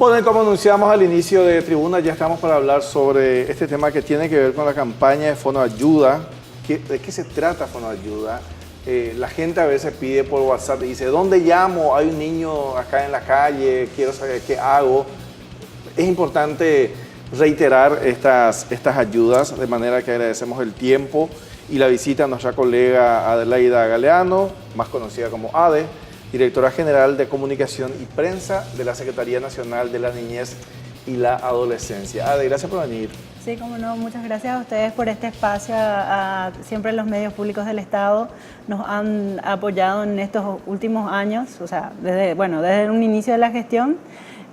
Bueno, y como anunciamos al inicio de Tribuna, ya estamos para hablar sobre este tema que tiene que ver con la campaña de Fonoayuda. ¿De qué se trata Fonoayuda? La gente a veces pide por WhatsApp y dice, ¿dónde llamo? Hay un niño acá en la calle, quiero saber qué hago. Es importante reiterar estas ayudas, de manera que agradecemos el tiempo y la visita a nuestra colega Adelaida Galeano, más conocida como ADE, directora general de Comunicación y Prensa de la Secretaría Nacional de la Niñez y la Adolescencia. Ade, gracias por venir. Sí, cómo no, muchas gracias a ustedes por este espacio. Siempre los medios públicos del Estado nos han apoyado en estos últimos años, o sea, desde un inicio de la gestión.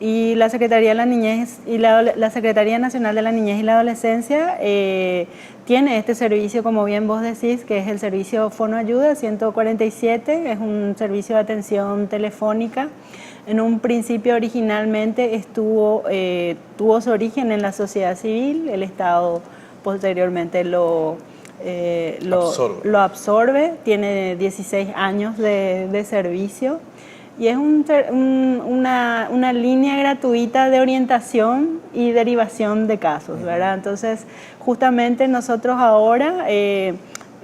Y la Secretaría de la Niñez y la Secretaría Nacional de la Niñez y la Adolescencia tiene este servicio, como bien vos decís, que es el servicio Fonoayuda 147, es un servicio de atención telefónica. En un principio originalmente tuvo su origen en la sociedad civil, el Estado posteriormente lo absorbe, tiene 16 años de servicio. Y es una línea gratuita de orientación y derivación de casos, ¿verdad? Entonces, justamente nosotros ahora,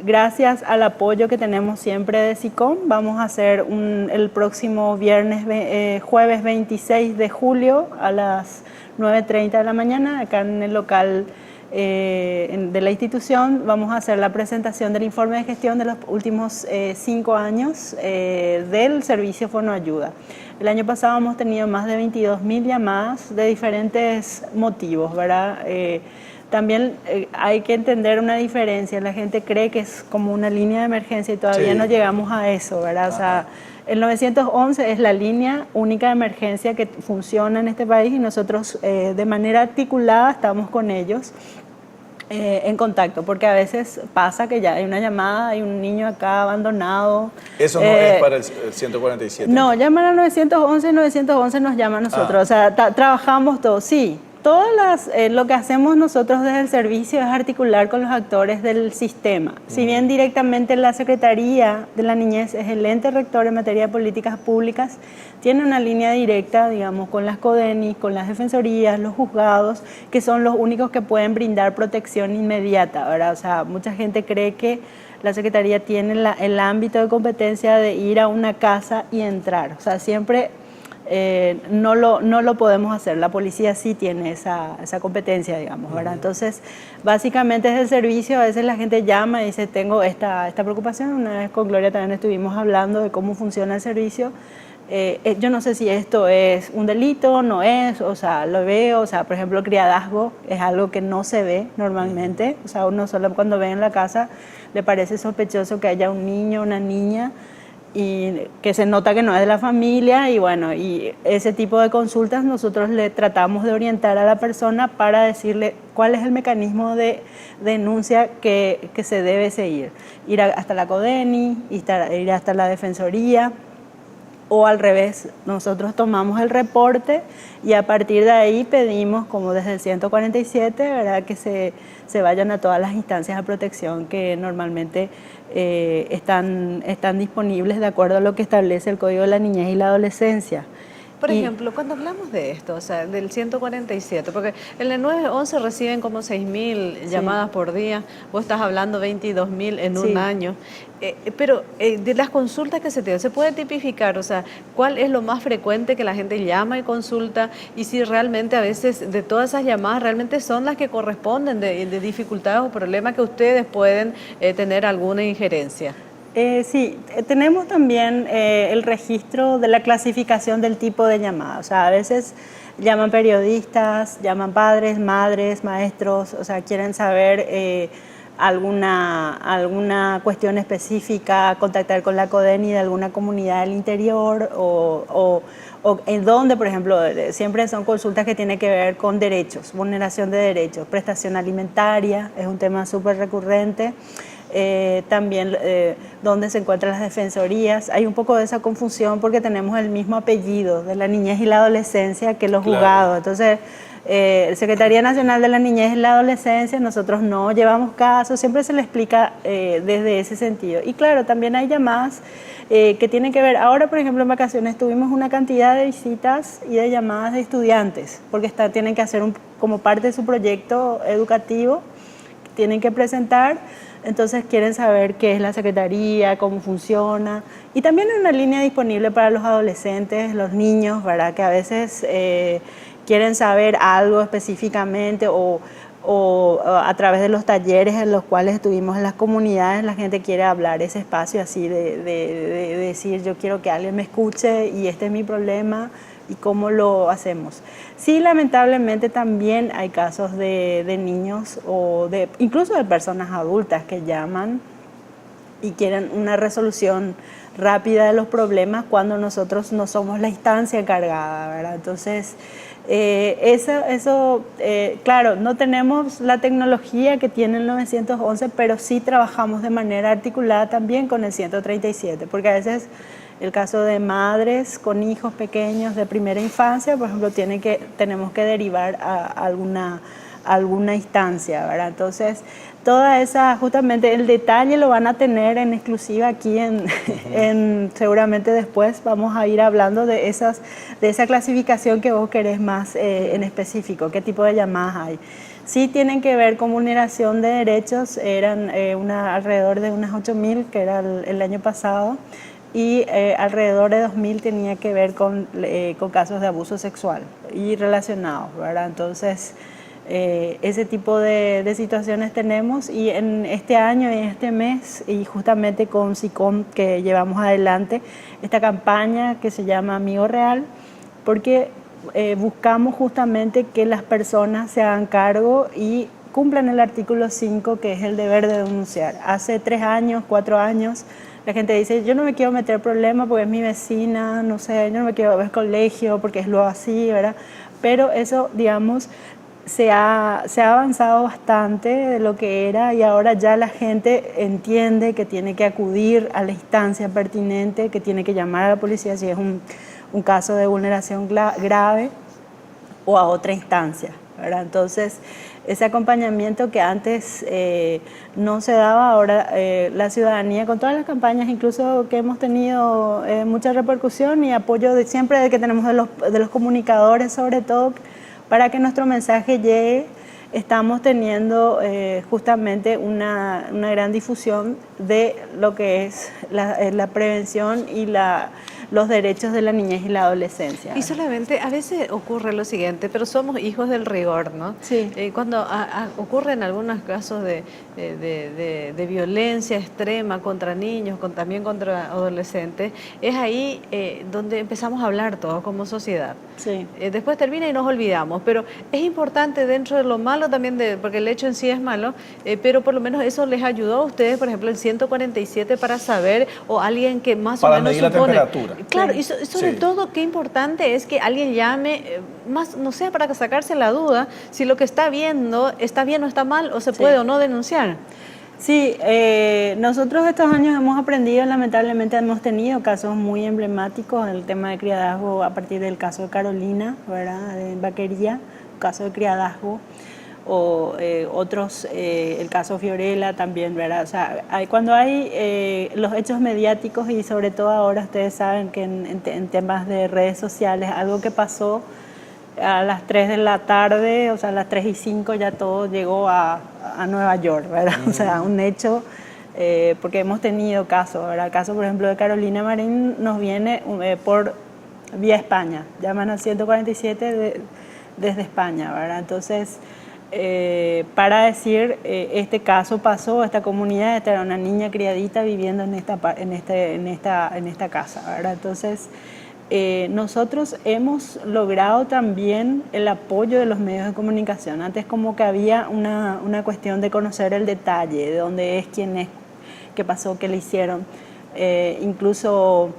gracias al apoyo que tenemos siempre de SICOM, vamos a hacer el próximo jueves 26 de julio a las 9:30 de la mañana, acá en el local de la institución, vamos a hacer la presentación del informe de gestión de los últimos 5 años del servicio Fonoayuda. El año pasado hemos tenido más de 22.000 llamadas de diferentes motivos, ¿verdad? También hay que entender una diferencia. La gente cree que es como una línea de emergencia y todavía no llegamos a eso, ¿verdad? O sea, el 911 es la línea única de emergencia que funciona en este país y nosotros de manera articulada estamos con ellos en contacto, porque a veces pasa que ya hay una llamada, hay un niño acá abandonado. ¿Eso no es para el 147? No, llaman al 911, 911 nos llama a nosotros, o sea, trabajamos todos, sí. Lo que hacemos nosotros desde el servicio es articular con los actores del sistema. Si bien directamente la Secretaría de la Niñez es el ente rector en materia de políticas públicas, tiene una línea directa, digamos, con las CODENI, con las defensorías, los juzgados, que son los únicos que pueden brindar protección inmediata, ¿verdad? O sea, mucha gente cree que la Secretaría tiene el ámbito de competencia de ir a una casa y entrar. O sea, siempre no lo podemos hacer. La policía sí tiene esa competencia, digamos, ¿verdad? Entonces, básicamente es el servicio. A veces la gente llama y dice, tengo esta preocupación. Una vez con Gloria también estuvimos hablando de cómo funciona el servicio. Yo no sé si esto es un delito, no es, o sea, lo veo, o sea, por ejemplo, criadazgo es algo que no se ve normalmente. O sea, uno solo cuando ve en la casa le parece sospechoso que haya un niño, una niña, y que se nota que no es de la familia, y bueno, y ese tipo de consultas nosotros le tratamos de orientar a la persona para decirle cuál es el mecanismo de denuncia que se debe seguir. Ir hasta la CODENI, ir hasta la Defensoría, o al revés, nosotros tomamos el reporte y a partir de ahí pedimos, como desde el 147, ¿verdad?, que se vayan a todas las instancias de protección que normalmente están disponibles de acuerdo a lo que establece el Código de la Niñez y la Adolescencia. Por ejemplo, cuando hablamos de esto, o sea, del 147, porque en el 911 reciben como 6.000 llamadas por día, vos estás hablando 22.000 en un año, pero de las consultas que se tienen, ¿se puede tipificar? O sea, ¿cuál es lo más frecuente que la gente llama y consulta? Y si realmente a veces de todas esas llamadas realmente son las que corresponden de dificultades o problemas que ustedes pueden tener alguna injerencia. Sí, tenemos también el registro de la clasificación del tipo de llamada. O sea, a veces llaman periodistas, llaman padres, madres, maestros, o sea, quieren saber alguna cuestión específica, contactar con la CODENI de alguna comunidad del interior o en donde, por ejemplo, siempre son consultas que tienen que ver con derechos, vulneración de derechos, prestación alimentaria, es un tema súper recurrente. También donde se encuentran las defensorías. Hay un poco de esa confusión porque tenemos el mismo apellido de la niñez y la adolescencia que los juzgados. Entonces, Secretaría Nacional de la Niñez y la Adolescencia, nosotros no llevamos casos, siempre se le explica desde ese sentido. Y claro, también hay llamadas que tienen que ver, ahora por ejemplo en vacaciones tuvimos una cantidad de visitas y de llamadas de estudiantes, porque tienen que hacer como parte de su proyecto educativo, tienen que presentar, entonces quieren saber qué es la Secretaría, cómo funciona, y también hay una línea disponible para los adolescentes, los niños, ¿verdad? Que a veces quieren saber algo específicamente o a través de los talleres en los cuales estuvimos en las comunidades, la gente quiere hablar ese espacio así de decir yo quiero que alguien me escuche y este es mi problema y cómo lo hacemos. Sí, lamentablemente también hay casos de niños o incluso de personas adultas que llaman y quieren una resolución rápida de los problemas cuando nosotros no somos la instancia encargada, ¿verdad? Entonces, claro, no tenemos la tecnología que tiene el 911, pero sí trabajamos de manera articulada también con el 137, porque a veces el caso de madres con hijos pequeños de primera infancia, por ejemplo, tenemos que derivar a alguna instancia, ¿verdad? Entonces, justamente el detalle lo van a tener en exclusiva aquí seguramente después vamos a ir hablando de esa clasificación que vos querés más en específico, qué tipo de llamadas hay. Sí tienen que ver con vulneración de derechos, eran alrededor de unas 8.000, que era el año pasado, y alrededor de 2.000 tenía que ver con casos de abuso sexual y relacionados, ¿verdad? Entonces, ese tipo de situaciones tenemos, y en este año y en este mes, y justamente con SICOM que llevamos adelante esta campaña que se llama Amigo Real, porque buscamos justamente que las personas se hagan cargo y cumplan el artículo 5, que es el deber de denunciar. Hace 3 años, 4 años, la gente dice, yo no me quiero meter problema porque es mi vecina, no sé, yo no me quiero ver colegio porque es lo así, ¿verdad? Pero eso, digamos, se ha avanzado bastante de lo que era, y ahora ya la gente entiende que tiene que acudir a la instancia pertinente, que tiene que llamar a la policía si es un caso de vulneración grave, o a otra instancia, ¿verdad? Entonces, ese acompañamiento que antes no se daba, ahora la ciudadanía, con todas las campañas, incluso que hemos tenido mucha repercusión y apoyo siempre que tenemos de los comunicadores, sobre todo, para que nuestro mensaje llegue, estamos teniendo justamente una gran difusión de lo que es la prevención y los derechos de la niñez y la adolescencia. Y solamente, a veces ocurre lo siguiente, pero somos hijos del rigor, ¿no? Sí. Cuando ocurren algunos casos de violencia extrema contra niños, también contra adolescentes, es ahí donde empezamos a hablar todos como sociedad. Sí. Después termina y nos olvidamos, pero es importante dentro de lo malo también, porque el hecho en sí es malo, pero por lo menos eso les ayudó a ustedes, por ejemplo, el 147 para saber, o alguien que más o menos medir la temperatura. Claro, Sí. y sobre todo qué importante es que alguien llame, más, no sé, para sacarse la duda, si lo que está viendo está bien o está mal, o se puede o no denunciar. Sí, nosotros estos años hemos aprendido, lamentablemente hemos tenido casos muy emblemáticos en el tema de criadazgo a partir del caso de Carolina, ¿verdad? En Vaquería, caso de criadazgo, o otros, el caso Fiorella también, ¿verdad? O sea, cuando hay los hechos mediáticos, y sobre todo ahora ustedes saben que en temas de redes sociales, algo que pasó a las 3 de la tarde, o sea, a las 3:05 ya todo llegó a Nueva York, ¿verdad? O sea, un hecho, porque hemos tenido casos, ¿verdad? El caso, por ejemplo, de Carolina Marín nos viene por vía España, llaman al 147 desde España, ¿verdad? Entonces, para decir, este caso pasó, esta comunidad, esta era una niña criadita viviendo en esta casa, ¿verdad? Entonces, nosotros hemos logrado también el apoyo de los medios de comunicación. Antes como que había una cuestión de conocer el detalle, de dónde es, quién es, qué pasó, qué le hicieron. Incluso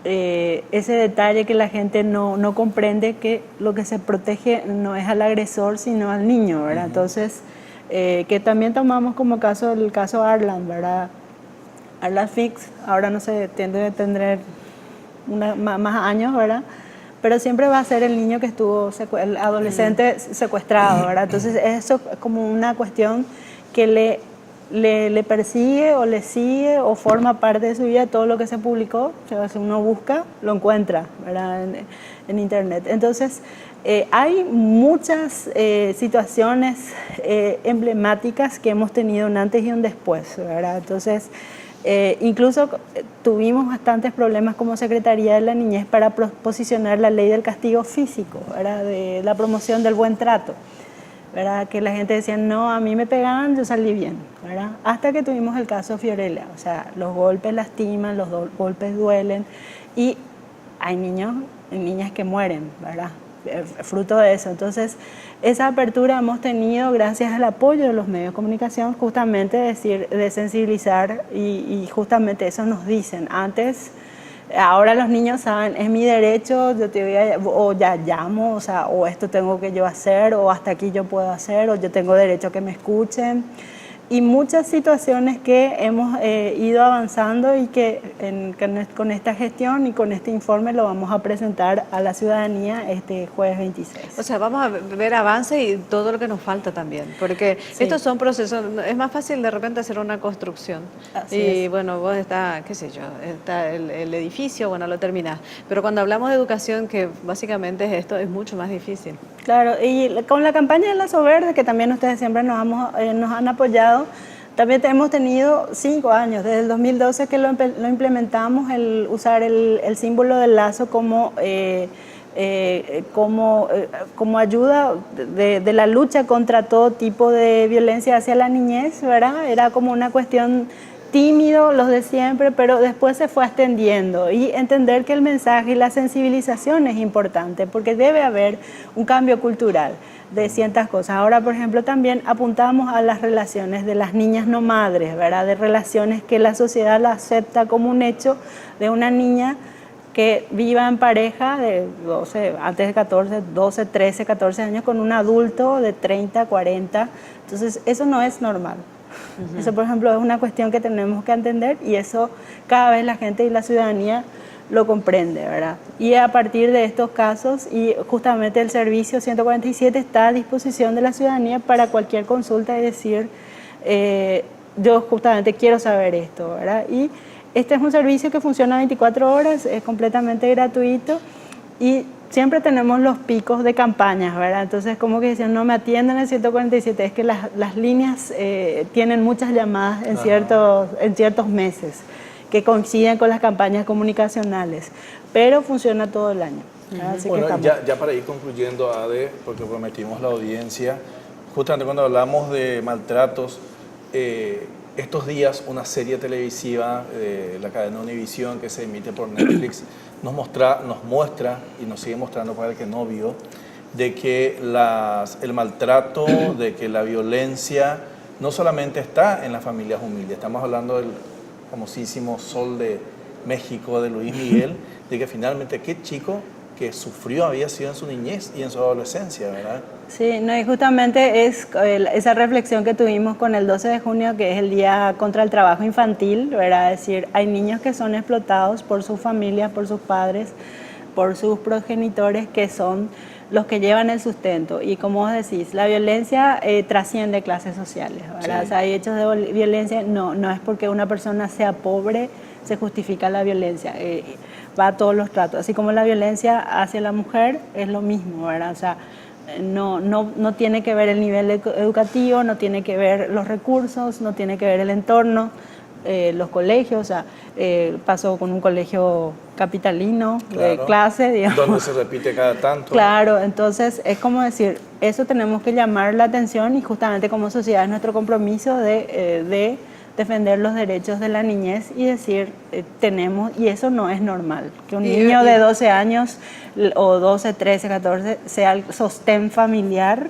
ese detalle que la gente no comprende, que lo que se protege no es al agresor, sino al niño, ¿verdad? Entonces, que también tomamos como caso el caso Arlan, ¿verdad? Arlan Fix, ahora no sé, tiende a tener más años, ¿verdad? pero siempre va a ser el niño que estuvo, el adolescente secuestrado, ¿verdad? Entonces eso es como una cuestión que le persigue o le sigue o forma parte de su vida. Todo lo que se publicó, o sea, si uno busca, lo encuentra, ¿verdad? En internet. Entonces, hay muchas situaciones emblemáticas que hemos tenido un antes y un después, ¿verdad? Entonces, incluso tuvimos bastantes problemas como Secretaría de la Niñez para posicionar la ley del castigo físico, ¿verdad? De la promoción del buen trato, ¿verdad? Que la gente decía, no, a mí me pegaban, yo salí bien, ¿verdad? Hasta que tuvimos el caso Fiorella, o sea, los golpes lastiman, los golpes duelen, y hay niños y niñas que mueren, ¿verdad? Fruto de eso. Entonces, esa apertura hemos tenido gracias al apoyo de los medios de comunicación, justamente de sensibilizar, y justamente eso nos dicen. Antes, ahora los niños saben, es mi derecho, yo te voy a, o ya llamo, o sea, o esto tengo que yo hacer, o hasta aquí yo puedo hacer, o yo tengo derecho a que me escuchen. Y muchas situaciones que hemos ido avanzando y que con esta gestión y con este informe lo vamos a presentar a la ciudadanía este jueves 26. O sea, vamos a ver avance y todo lo que nos falta también, porque estos son procesos, es más fácil de repente hacer una construcción. Así y es. bueno, vos está, qué sé yo, está el edificio, bueno, lo terminás. Pero cuando hablamos de educación, que básicamente es esto, es mucho más difícil. Claro, y con la campaña de Lazo Verde, que también ustedes siempre nos han apoyado, también hemos tenido 5 años, desde el 2012 que lo implementamos, el usar el símbolo del lazo como ayuda de la lucha contra todo tipo de violencia hacia la niñez, ¿verdad? Era como una cuestión tímido, los de siempre, pero después se fue extendiendo, y entender que el mensaje y la sensibilización es importante, porque debe haber un cambio cultural de ciertas cosas. Ahora, por ejemplo, también apuntamos a las relaciones de las niñas no madres, ¿verdad? De relaciones que la sociedad la acepta como un hecho, de una niña que viva en pareja de 12, antes de 14, 12, 13, 14 años con un adulto de 30, 40. Entonces, eso no es normal. Eso, por ejemplo, es una cuestión que tenemos que entender, y eso cada vez la gente y la ciudadanía lo comprende, ¿verdad? Y a partir de estos casos, y justamente el servicio 147 está a disposición de la ciudadanía para cualquier consulta y decir, yo justamente quiero saber esto, ¿verdad? Y este es un servicio que funciona 24 horas, es completamente gratuito, y siempre tenemos los picos de campañas, ¿verdad? Entonces, como que decían, no me atienden el 147, es que las líneas tienen muchas llamadas en ciertos meses que coinciden con las campañas comunicacionales, pero funciona todo el año. Así Bueno, que ya para ir concluyendo, Ade, porque prometimos la audiencia, justamente cuando hablamos de maltratos, estos días una serie televisiva de la cadena Univisión que se emite por Netflix nos muestra y nos sigue mostrando para el que no vio, de que el maltrato, de que la violencia no solamente está en las familias humildes. Estamos hablando del famosísimo Sol de México de Luis Miguel, de que finalmente qué chico que sufrió había sido en su niñez y en su adolescencia, ¿verdad? sí, no, y justamente es esa reflexión que tuvimos con el 12 de junio, que es el Día contra el Trabajo Infantil, ¿verdad? Es decir, hay niños que son explotados por sus familias, por sus padres, por sus progenitores, que son los que llevan el sustento. Y como vos decís, la violencia trasciende clases sociales, ¿verdad? Sí. O sea, hay hechos de violencia, no es porque una persona sea pobre se justifica la violencia, va a todos los tratos. Así como la violencia hacia la mujer es lo mismo, ¿verdad? O sea, no tiene que ver el nivel educativo, no tiene que ver los recursos, no tiene que ver el entorno, los colegios. O sea, pasó con un colegio capitalino, claro, de clase, digamos. Donde se repite cada tanto. Claro, entonces es como decir, eso tenemos que llamar la atención, y justamente como sociedad es nuestro compromiso de defender los derechos de la niñez y decir, y eso no es normal, que un niño de 12 años o 12, 13, 14 sea el sostén familiar,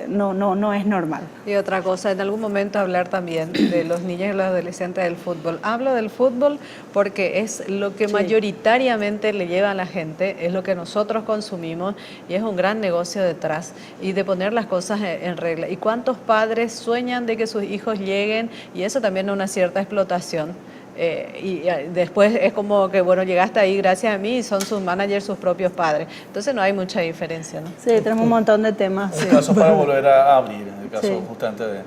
no es normal. Y otra cosa, en algún momento hablar también de los niños y los adolescentes del fútbol. Hablo del fútbol porque es lo que mayoritariamente le lleva a la gente, es lo que nosotros consumimos, y es un gran negocio detrás, y de poner las cosas en regla. ¿Y cuántos padres sueñan de que sus hijos lleguen? Y eso también es una cierta explotación. después es como que, bueno, llegaste ahí gracias a mí y son sus managers, sus propios padres. Entonces no hay mucha diferencia, ¿no? Sí, tenemos un montón de temas. Un caso para volver a abrir, en el caso Sí. justamente de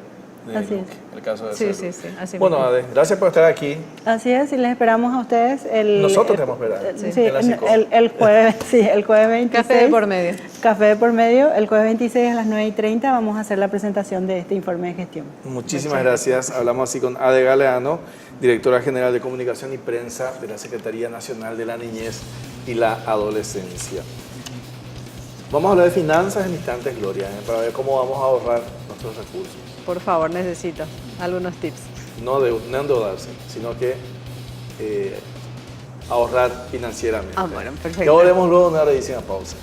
Así Luque, el caso de Sí, Cerro. sí, sí, así Bueno, mismo. Ade, gracias por estar aquí. Así es, y les esperamos a ustedes Nosotros tenemos que esperar, sí, en la psicosis. el jueves, sí, el jueves 26. Café de por medio. Café de por medio, el jueves 26 a las 9:30 vamos a hacer la presentación de este informe de gestión. Muchísimas gracias. Hablamos así con Ade Galeano, directora general de Comunicación y Prensa de la Secretaría Nacional de la Niñez y la Adolescencia. Vamos a hablar de finanzas en instantes, Gloria, para ver cómo vamos a ahorrar nuestros recursos. Por favor, necesito algunos tips. No endeudarse, sino que ahorrar financieramente. Ah, bueno, perfecto. Ya volvemos luego de una brevísima pausa.